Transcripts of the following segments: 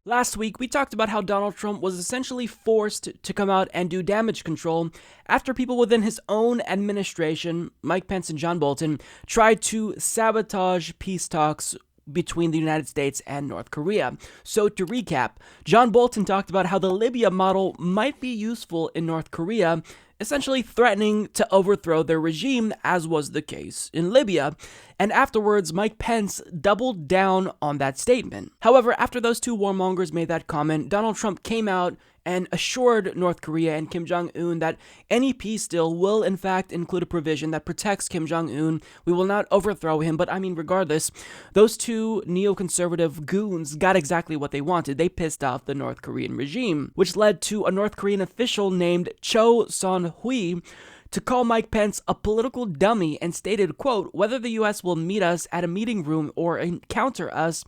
Last week, we talked about how Donald Trump was essentially forced to come out and do damage control after people within his own administration, Mike Pence and John Bolton, tried to sabotage peace talks between the United States and North Korea. So to recap, John Bolton talked about how the Libya model might be useful in North Korea, essentially threatening to overthrow their regime, as was the case in Libya. And afterwards, Mike Pence doubled down on that statement. However, after those two warmongers made that comment, Donald Trump came out and assured North Korea and Kim Jong-un that any peace deal will in fact include a provision that protects Kim Jong-un. We will not overthrow him, but regardless, those two neoconservative goons got exactly what they wanted. They pissed off the North Korean regime, which led to a North Korean official named Cho Son-hui to call Mike Pence a political dummy and stated, quote, "Whether the US will meet us at a meeting room or encounter us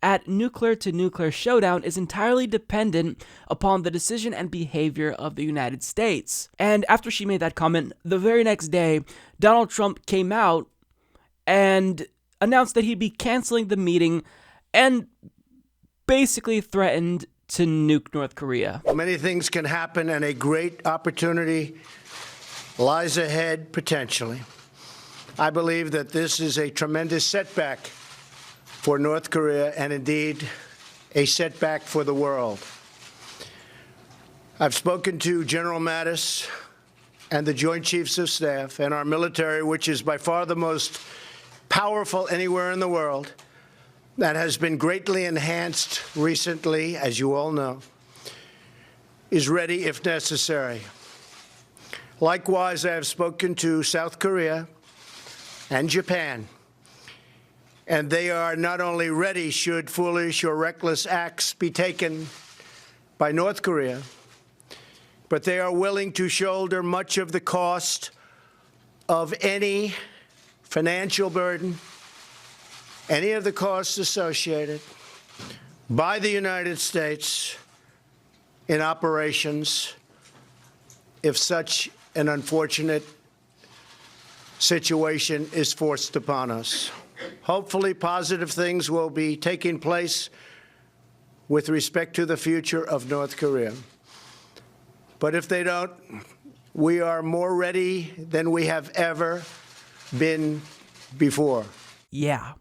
at nuclear-to-nuclear showdown is entirely dependent upon the decision and behavior of the United States." And after she made that comment, the very next day, Donald Trump came out and announced that he'd be canceling the meeting and basically threatened to nuke North Korea. Many things can happen, and a great opportunity lies ahead potentially. I believe that this is a tremendous setback for North Korea and indeed a setback for the world. I've spoken to General Mattis and the Joint Chiefs of Staff and our military, which is by far the most powerful anywhere in the world, that has been greatly enhanced recently, as you all know, is ready if necessary. Likewise, I have spoken to South Korea and Japan, and they are not only ready should foolish or reckless acts be taken by North Korea, but they are willing to shoulder much of the cost of any financial burden, any of the costs associated by the United States in operations if such an unfortunate situation is forced upon us. Hopefully, positive things will be taking place with respect to the future of North Korea. But if they don't, we are more ready than we have ever been before. Yeah.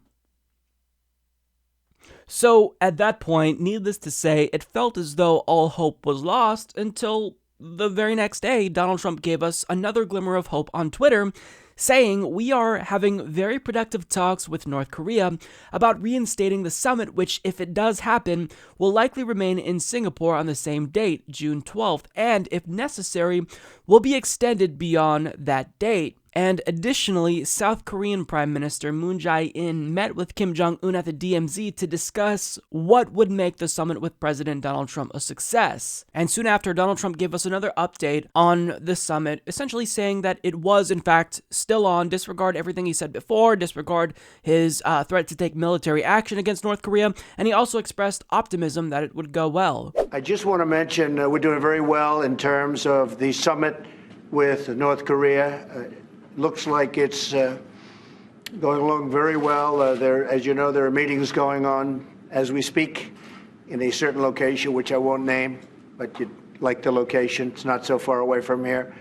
So at that point, needless to say, it felt as though all hope was lost until the very next day, Donald Trump gave us another glimmer of hope on Twitter, saying we are having very productive talks with North Korea about reinstating the summit, which, if it does happen, will likely remain in Singapore on the same date, June 12th, and, if necessary, will be extended beyond that date. And additionally, South Korean Prime Minister Moon Jae-in met with Kim Jong-un at the DMZ to discuss what would make the summit with President Donald Trump a success. And soon after, Donald Trump gave us another update on the summit, essentially saying that it was, in fact, still on, disregard everything he said before, disregard his threat to take military action against North Korea, and he also expressed optimism that it would go well. I just want to mention we're doing very well in terms of the summit with North Korea. Looks like it's going along very well. As you know, there are meetings going on as we speak in a certain location, which I won't name, but you'd like the location. It's not so far away from here.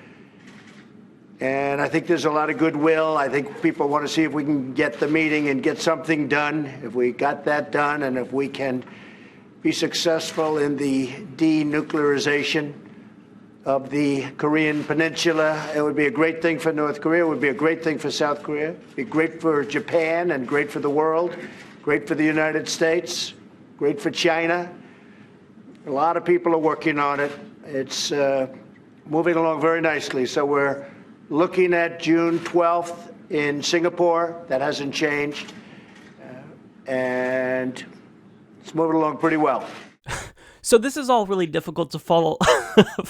And I think there's a lot of goodwill. I think people want to see if we can get the meeting and get something done. If we got that done, and if we can be successful in the denuclearization of the Korean Peninsula, it would be a great thing for North Korea. It would be a great thing for South Korea. It would be great for Japan and great for the world, great for the United States, great for China. A lot of people are working on it. It's moving along very nicely. So we're looking at June 12th in Singapore. That hasn't changed. And it's moving along pretty well. So this is all really difficult to follow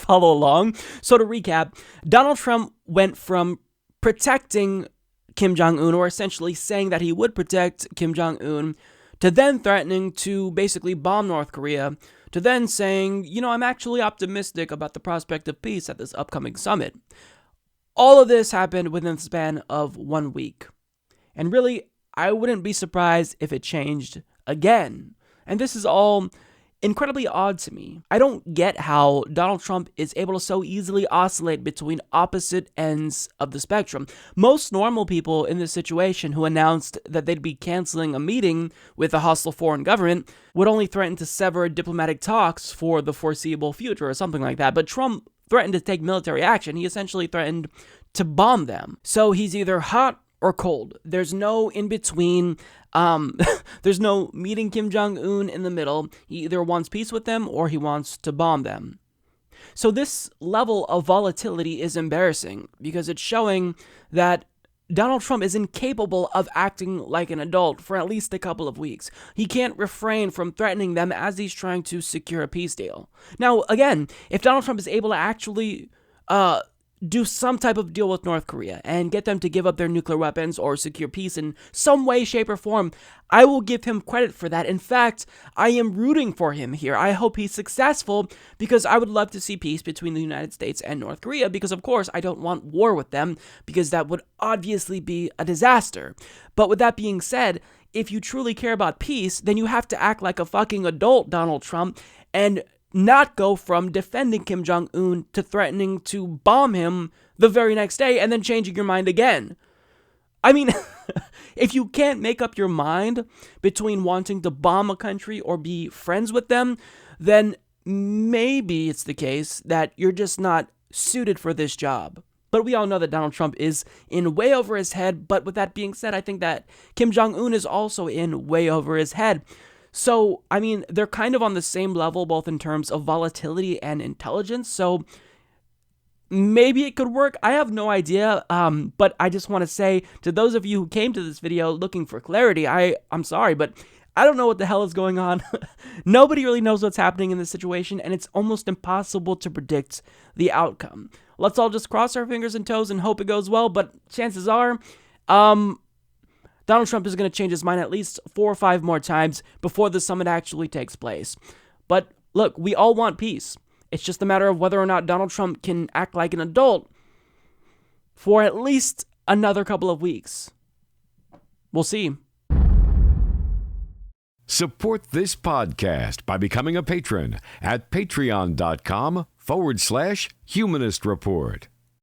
along. So to recap, Donald Trump went from protecting Kim Jong-un, or essentially saying that he would protect Kim Jong-un, to then threatening to basically bomb North Korea, to then saying, I'm actually optimistic about the prospect of peace at this upcoming summit. All of this happened within the span of 1 week. And really, I wouldn't be surprised if it changed again. And this is all incredibly odd to me. I don't get how Donald Trump is able to so easily oscillate between opposite ends of the spectrum. Most normal people in this situation who announced that they'd be canceling a meeting with a hostile foreign government would only threaten to sever diplomatic talks for the foreseeable future or something like that. But Trump threatened to take military action. He essentially threatened to bomb them. So he's either hot or cold. There's no in between. There's no meeting Kim Jong-un in the middle. He either wants peace with them or he wants to bomb them. So this level of volatility is embarrassing because it's showing that Donald Trump is incapable of acting like an adult for at least a couple of weeks. He can't refrain from threatening them as he's trying to secure a peace deal. Now, again, if Donald Trump is able to actually do some type of deal with North Korea and get them to give up their nuclear weapons or secure peace in some way, shape, or form, I will give him credit for that. In fact, I am rooting for him here. I hope he's successful because I would love to see peace between the United States and North Korea because, of course, I don't want war with them because that would obviously be a disaster. But with that being said, if you truly care about peace, then you have to act like a fucking adult, Donald Trump, and not go from defending Kim Jong-un to threatening to bomb him the very next day and then changing your mind again. I mean, if you can't make up your mind between wanting to bomb a country or be friends with them, then maybe it's the case that you're just not suited for this job. But we all know that Donald Trump is in way over his head. But with that being said, I think that Kim Jong-un is also in way over his head. So, I mean, they're kind of on the same level, both in terms of volatility and intelligence. So maybe it could work. I have no idea. But I just want to say to those of you who came to this video looking for clarity, I'm sorry, but I don't know what the hell is going on. Nobody really knows what's happening in this situation, and it's almost impossible to predict the outcome. Let's all just cross our fingers and toes and hope it goes well. But chances are, Donald Trump is going to change his mind at least 4 or 5 more times before the summit actually takes place. But look, we all want peace. It's just a matter of whether or not Donald Trump can act like an adult for at least another couple of weeks. We'll see. Support this podcast by becoming a patron at patreon.com/Humanist Report.